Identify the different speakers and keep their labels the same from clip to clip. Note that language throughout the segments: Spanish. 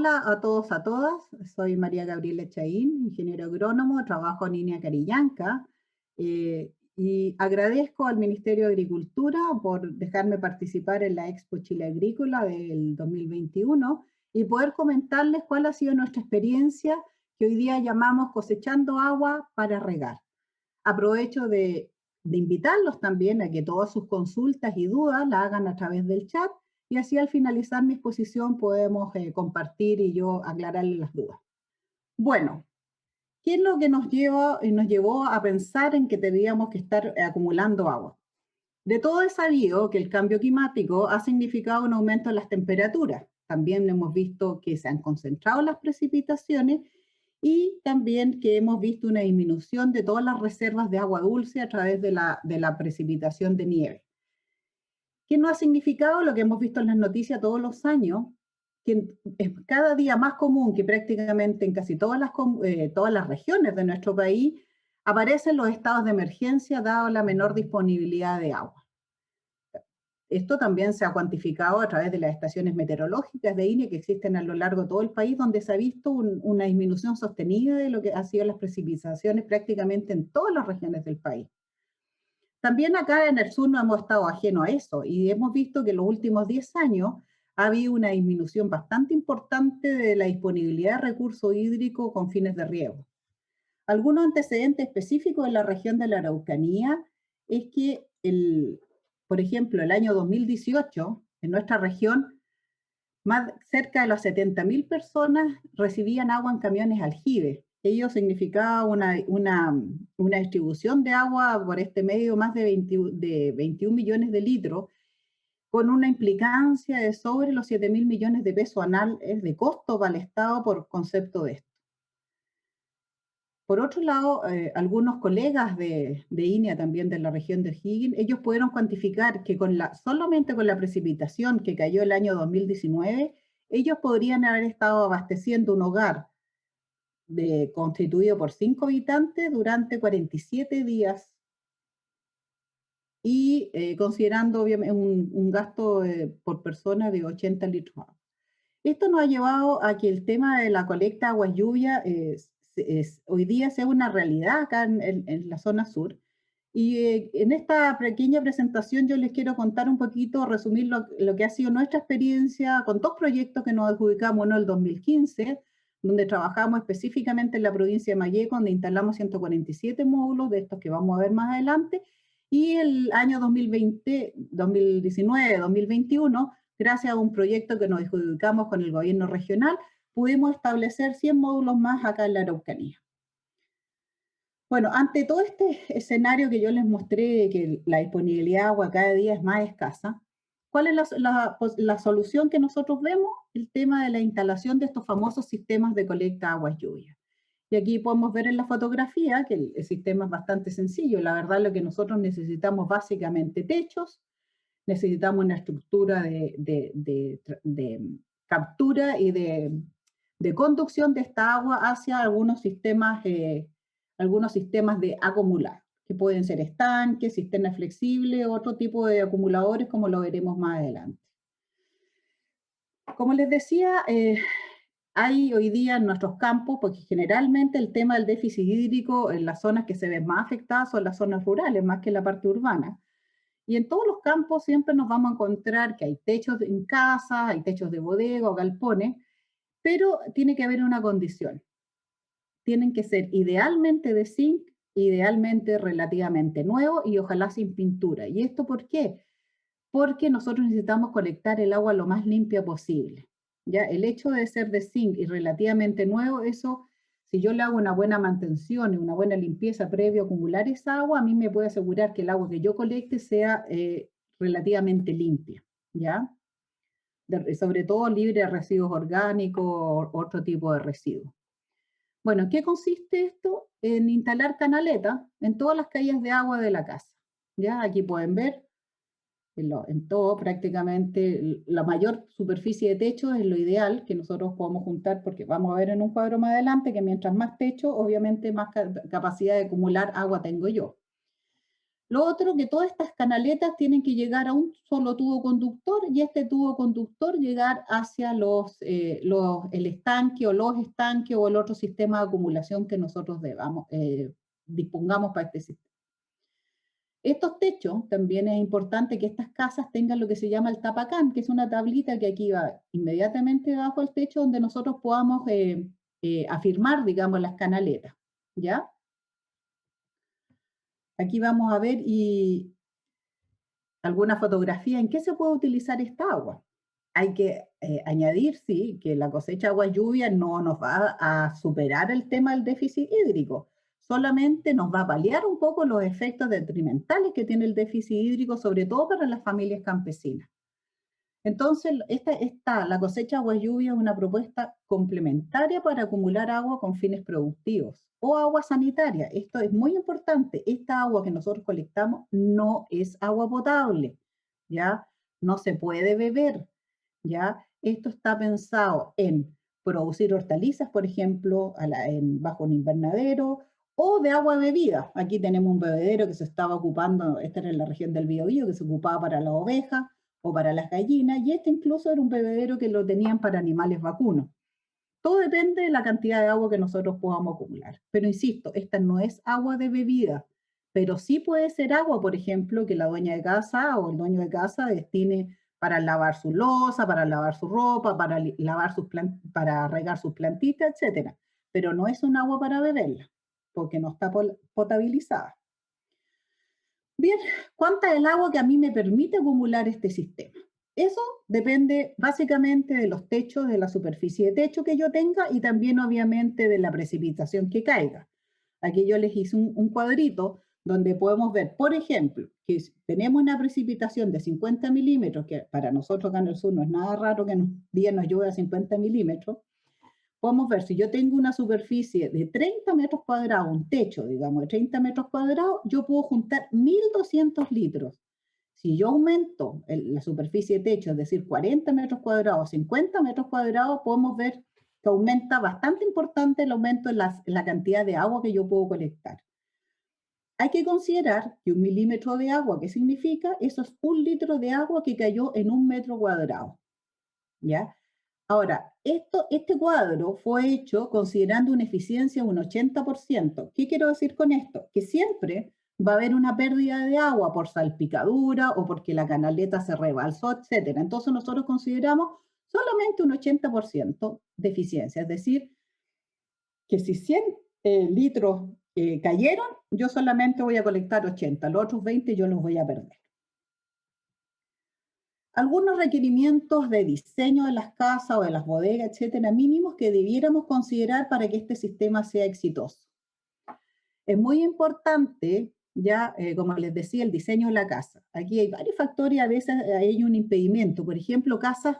Speaker 1: Hola a todos, a todas. Soy María Gabriela Chaín, ingeniero agrónomo, trabajo en INEA Carillanca y agradezco al Ministerio de Agricultura por dejarme participar en la Expo Chile Agrícola del 2021 y poder comentarles cuál ha sido nuestra experiencia que hoy día llamamos cosechando agua para regar. Aprovecho de invitarlos también a que todas sus consultas y dudas las hagan a través del chat y así al finalizar mi exposición podemos compartir y yo aclararles las dudas. Bueno, ¿qué es lo que nos llevó a pensar en que teníamos que estar acumulando agua? De todo es sabido que el cambio climático ha significado un aumento en las temperaturas. También hemos visto que se han concentrado las precipitaciones y también que hemos visto una disminución de todas las reservas de agua dulce a través de la precipitación de nieve. ¿Qué no ha significado lo que hemos visto en las noticias todos los años? Que es cada día más común que prácticamente en casi todas las regiones de nuestro país aparecen los estados de emergencia dado la menor disponibilidad de agua. Esto también se ha cuantificado a través de las estaciones meteorológicas de INE que existen a lo largo de todo el país, donde se ha visto una disminución sostenida de lo que han sido las precipitaciones prácticamente en todas las regiones del país. También acá en el sur no hemos estado ajenos a eso y hemos visto que en los últimos 10 años ha habido una disminución bastante importante de la disponibilidad de recursos hídricos con fines de riego. Algunos antecedentes específicos en la región de la Araucanía es que, por ejemplo, el año 2018, en nuestra región, cerca de las 70.000 personas recibían agua en camiones aljibe. Ello significaba una distribución de agua por este medio más de 21 millones de litros, con una implicancia de sobre los 7.000 millones de pesos anuales de costo para el Estado por concepto de esto. Por otro lado, algunos colegas de INEA también de la región de O'Higgins, ellos pudieron cuantificar que solamente con la precipitación que cayó el año 2019, ellos podrían haber estado abasteciendo un hogar constituido por 5 habitantes durante 47 días y considerando obviamente un gasto por persona de 80 litros. Esto nos ha llevado a que el tema de la colecta de aguas lluvia hoy día sea una realidad acá en la zona sur. Y en esta pequeña presentación yo les quiero contar un poquito, resumir lo que ha sido nuestra experiencia con dos proyectos que nos adjudicamos, uno el 2015, donde trabajamos específicamente en la provincia de Malleco, donde instalamos 147 módulos, de estos que vamos a ver más adelante, y el año 2020, 2019, 2021, gracias a un proyecto que nos adjudicamos con el gobierno regional, pudimos establecer 100 módulos más acá en la Araucanía. Bueno, ante todo este escenario que yo les mostré, que la disponibilidad de agua cada día es más escasa, ¿cuál es la solución que nosotros vemos? El tema de la instalación de estos famosos sistemas de colecta de aguas lluvias. Y aquí podemos ver en la fotografía que el sistema es bastante sencillo. La verdad, lo que nosotros necesitamos básicamente techos, necesitamos una estructura de captura y de conducción de esta agua hacia algunos sistemas de acumular, que pueden ser estanques, sistemas flexibles, otro tipo de acumuladores, como lo veremos más adelante. Como les decía, hay hoy día en nuestros campos, porque generalmente el tema del déficit hídrico en las zonas que se ven más afectadas son las zonas rurales, más que en la parte urbana. Y en todos los campos siempre nos vamos a encontrar que hay techos en casa, hay techos de bodega o galpones, pero tiene que haber una condición. Tienen que ser idealmente de zinc, idealmente relativamente nuevo y ojalá sin pintura. ¿Y esto por qué? Porque nosotros necesitamos colectar el agua lo más limpia posible. ¿Ya? El hecho de ser de zinc y relativamente nuevo, eso, si yo le hago una buena mantención y una buena limpieza previo a acumular esa agua, a mí me puede asegurar que el agua que yo colecte sea relativamente limpia, ¿ya? Sobre todo libre de residuos orgánicos o otro tipo de residuos. Bueno, ¿en qué consiste esto? En instalar canaletas en todas las calles de agua de la casa. ¿Ya? Aquí pueden ver, en todo prácticamente, la mayor superficie de techo es lo ideal que nosotros podemos juntar, porque vamos a ver en un cuadro más adelante que mientras más techo, obviamente más capacidad de acumular agua tengo yo. Lo otro, que todas estas canaletas tienen que llegar a un solo tubo conductor y este tubo conductor llegar hacia el estanque o los estanques o el otro sistema de acumulación que nosotros dispongamos para este sistema. Estos techos, también es importante que estas casas tengan lo que se llama el tapacán, que es una tablita que aquí va inmediatamente debajo del techo donde nosotros podamos afirmar, digamos, las canaletas, ¿ya? Aquí vamos a ver alguna fotografía en qué se puede utilizar esta agua. Hay que añadir, sí, que la cosecha agua-lluvia no nos va a superar el tema del déficit hídrico, solamente nos va a paliar un poco los efectos detrimentales que tiene el déficit hídrico, sobre todo para las familias campesinas. Entonces, la cosecha agua-lluvia es una propuesta complementaria para acumular agua con fines productivos o agua sanitaria. Esto es muy importante. Esta agua que nosotros colectamos no es agua potable, ¿ya? No se puede beber, ¿ya? Esto está pensado en producir hortalizas, por ejemplo, bajo un invernadero, o de agua bebida. Aquí tenemos un bebedero que se estaba ocupando, esta era en la región del Biobío, que se ocupaba para las ovejas o para las gallinas, y este incluso era un bebedero que lo tenían para animales vacunos. Todo depende de la cantidad de agua que nosotros podamos acumular. Pero insisto, esta no es agua de bebida, pero sí puede ser agua, por ejemplo, que la dueña de casa o el dueño de casa destine para lavar su loza, para lavar su ropa, para regar sus plantitas, etc. Pero no es un agua para beberla, porque no está potabilizada. Bien, ¿cuánta es el agua que a mí me permite acumular este sistema? Eso depende básicamente de los techos, de la superficie de techo que yo tenga y también obviamente de la precipitación que caiga. Aquí yo les hice un cuadrito donde podemos ver, por ejemplo, que si tenemos una precipitación de 50 milímetros, que para nosotros acá en el sur no es nada raro que un día nos llueva 50 milímetros, podemos ver, si yo tengo una superficie de 30 metros cuadrados, un techo, digamos, de 30 metros cuadrados, yo puedo juntar 1.200 litros. Si yo aumento la superficie de techo, es decir, 40 metros cuadrados, 50 metros cuadrados, podemos ver que aumenta bastante importante el aumento en la cantidad de agua que yo puedo colectar. Hay que considerar que 1 milímetro de agua, ¿qué significa? Eso es 1 litro de agua que cayó en 1 metro cuadrado, ¿ya? Ahora, este cuadro fue hecho considerando una eficiencia de un 80%. ¿Qué quiero decir con esto? Que siempre va a haber una pérdida de agua por salpicadura o porque la canaleta se rebalsó, etc. Entonces nosotros consideramos solamente un 80% de eficiencia, es decir, que si 100 litros cayeron, yo solamente voy a colectar 80, los otros 20 yo los voy a perder. Algunos requerimientos de diseño de las casas o de las bodegas, etcétera, mínimos que debiéramos considerar para que este sistema sea exitoso. Es muy importante, ya, como les decía, el diseño de la casa. Aquí hay varios factores y a veces hay un impedimento. Por ejemplo, casas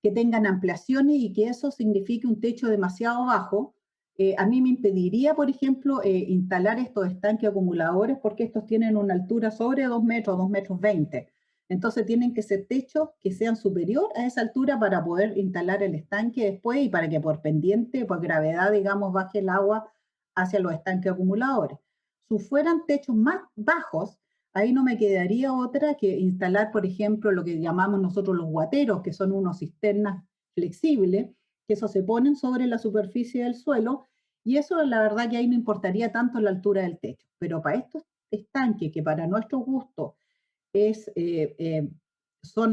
Speaker 1: que tengan ampliaciones y que eso signifique un techo demasiado bajo. A mí me impediría, por ejemplo, instalar estos estanques acumuladores porque estos tienen una altura sobre 2 metros, 2 metros 20. Entonces tienen que ser techos que sean superior a esa altura para poder instalar el estanque después y para que por pendiente, por gravedad, digamos, baje el agua hacia los estanques acumuladores. Si fueran techos más bajos, ahí no me quedaría otra que instalar, por ejemplo, lo que llamamos nosotros los guateros, que son unos cisternas flexibles, que eso se ponen sobre la superficie del suelo, y eso la verdad que ahí no importaría tanto la altura del techo. Pero para estos estanques, que para nuestro gusto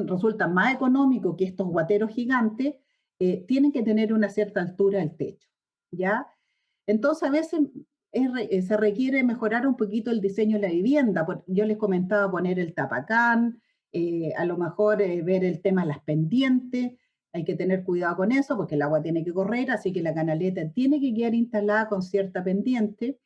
Speaker 1: resultan más económicos que estos guateros gigantes, tienen que tener una cierta altura del techo, ¿ya? Entonces, a veces se requiere mejorar un poquito el diseño de la vivienda. Yo les comentaba poner el tapacán, a lo mejor ver el tema de las pendientes. Hay que tener cuidado con eso porque el agua tiene que correr, así que la canaleta tiene que quedar instalada con cierta pendiente.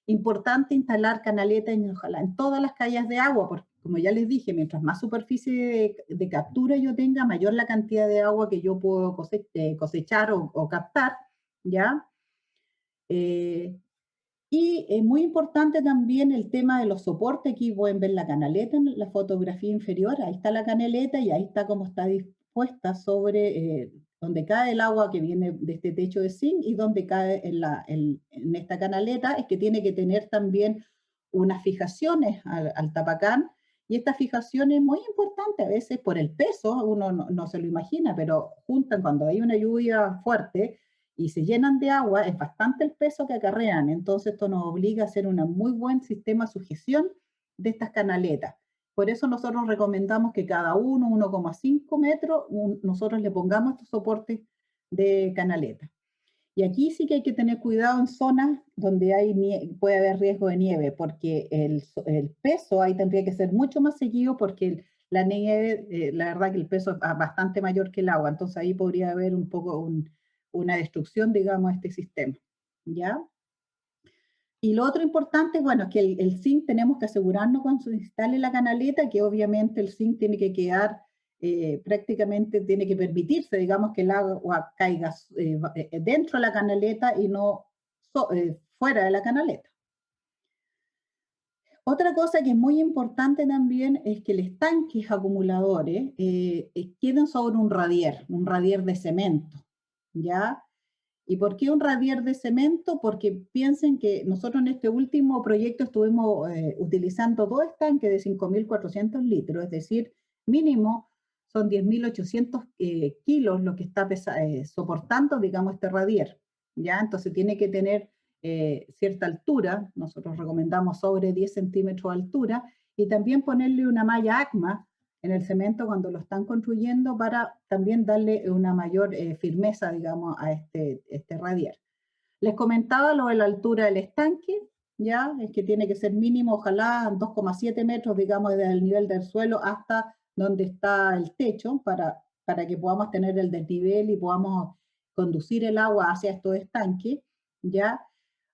Speaker 1: Importante instalar canaletas ojalá en todas las calles de agua, porque como ya les dije, mientras más superficie de captura yo tenga, mayor la cantidad de agua que yo puedo cosechar o captar, ¿ya? Y es muy importante también el tema de los soportes. Aquí pueden ver la canaleta en la fotografía inferior. Ahí está la canaleta y ahí está cómo está dispuesta sobre donde cae el agua que viene de este techo de zinc y donde cae en esta canaleta. Es que tiene que tener también unas fijaciones al tapacán, y esta fijación es muy importante a veces por el peso, uno no se lo imagina, pero juntan cuando hay una lluvia fuerte y se llenan de agua, es bastante el peso que acarrean, entonces esto nos obliga a hacer un muy buen sistema de sujeción de estas canaletas. Por eso nosotros recomendamos que cada 1,5 metros, nosotros le pongamos estos soportes de canaleta. Y aquí sí que hay que tener cuidado en zonas donde puede haber riesgo de nieve, porque el peso ahí tendría que ser mucho más seguido, porque la nieve, la verdad que el peso es bastante mayor que el agua, entonces ahí podría haber un poco una destrucción, digamos, de este sistema. ¿Ya? Y lo otro importante, bueno, es que el zinc tenemos que asegurarnos cuando se instale la canaleta, que obviamente el zinc tiene que quedar prácticamente, tiene que permitirse, digamos, que el agua caiga dentro de la canaleta y no fuera de la canaleta. Otra cosa que es muy importante también es que los tanques acumuladores queden sobre un radier de cemento, ¿ya? ¿Y por qué un radier de cemento? Porque piensen que nosotros en este último proyecto estuvimos utilizando dos estanques de 5.400 litros, es decir, mínimo son 10.800 kilos lo que está soportando, digamos, este radier, ¿ya? Entonces tiene que tener cierta altura, nosotros recomendamos sobre 10 centímetros de altura, y también ponerle una malla ACMA en el cemento cuando lo están construyendo para también darle una mayor firmeza, digamos, a este radier. Les comentaba lo de la altura del estanque, ya, es que tiene que ser mínimo, ojalá 2,7 metros, digamos, desde el nivel del suelo hasta donde está el techo, para que podamos tener el desnivel y podamos conducir el agua hacia estos estanques, ya.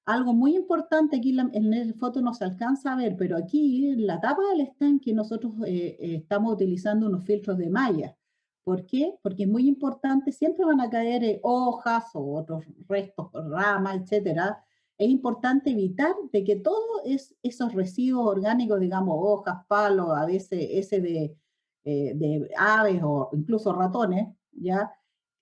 Speaker 1: Algo muy importante, aquí en la foto no se alcanza a ver, pero aquí en la tapa del estanque nosotros estamos utilizando unos filtros de malla. ¿Por qué? Porque es muy importante, siempre van a caer hojas o otros restos, ramas, etcétera. Es importante evitar de que todos esos residuos orgánicos, digamos, hojas, palos, a veces ese de aves o incluso ratones, ¿ya?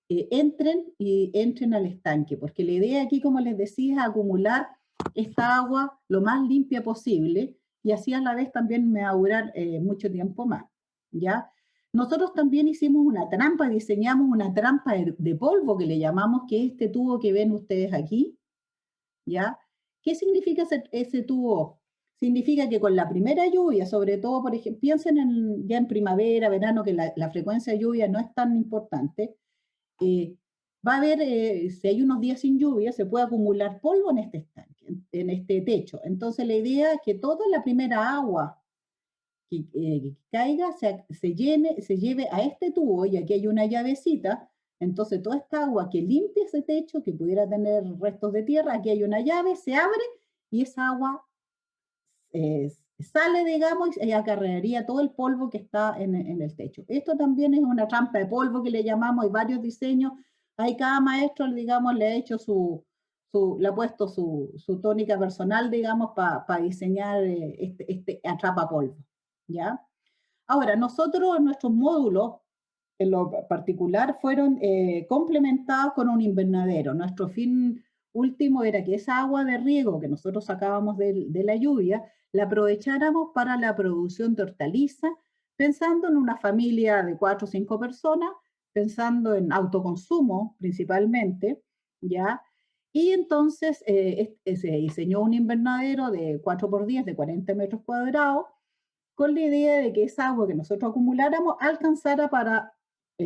Speaker 1: Entren al estanque, porque la idea aquí, como les decía, es acumular esta agua lo más limpia posible, y así a la vez también me va a durar mucho tiempo más, ¿ya? Nosotros también hicimos una trampa, diseñamos una trampa de polvo que le llamamos, que es este tubo que ven ustedes aquí, ¿ya? ¿Qué significa ese tubo? Significa que con la primera lluvia, sobre todo, por ejemplo, piensen ya en primavera, verano, que la frecuencia de lluvia no es tan importante, va a haber, si hay unos días sin lluvia, se puede acumular polvo en este estanque, en este techo. Entonces la idea es que toda la primera agua que caiga se lleve a este tubo, y aquí hay una llavecita. Entonces toda esta agua que limpia ese techo, que pudiera tener restos de tierra, aquí hay una llave, se abre y esa agua sale, digamos, y acarrearía todo el polvo que está en el techo. Esto también es una trampa de polvo que le llamamos, hay varios diseños, hay cada maestro, digamos, le ha hecho le ha puesto su tónica personal, digamos, para diseñar este atrapa polvo, ¿ya? Ahora, nosotros, nuestros módulos, en lo particular, fueron complementados con un invernadero. Nuestro fin último era que esa agua de riego que nosotros sacábamos de la lluvia, la aprovecháramos para la producción de hortalizas, pensando en una familia de 4 o 5 personas, pensando en autoconsumo principalmente, ¿ya? Y entonces se diseñó un invernadero de 4x10, de 40 metros cuadrados, con la idea de que esa agua que nosotros acumuláramos alcanzara para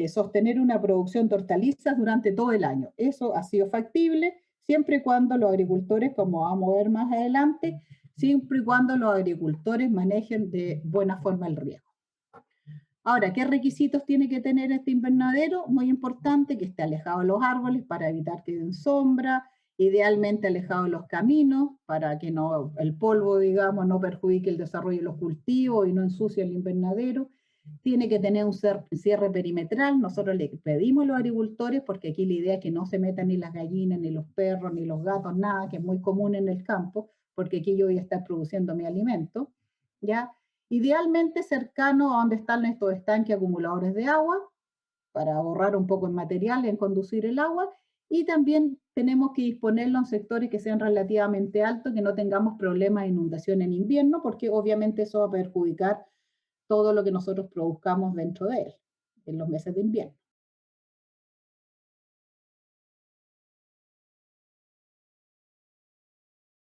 Speaker 1: sostener una producción de hortalizas durante todo el año. Eso ha sido factible siempre y cuando los agricultores, como vamos a ver más adelante, siempre y cuando los agricultores manejen de buena forma el riego. Ahora, ¿qué requisitos tiene que tener este invernadero? Muy importante, que esté alejado de los árboles para evitar que den sombra, idealmente alejado de los caminos para que el polvo, digamos, no perjudique el desarrollo de los cultivos y no ensucie el invernadero. Tiene que tener un cierre perimetral. Nosotros le pedimos a los agricultores, porque aquí la idea es que no se metan ni las gallinas, ni los perros, ni los gatos, nada, que es muy común en el campo, porque aquí yo voy a estar produciendo mi alimento, ¿ya? Idealmente cercano a donde están estos estanques acumuladores de agua, para ahorrar un poco en material en conducir el agua, y también tenemos que disponerlo en sectores que sean relativamente altos, que no tengamos problemas de inundación en invierno, porque obviamente eso va a perjudicar todo lo que nosotros produzcamos dentro de él, en los meses de invierno.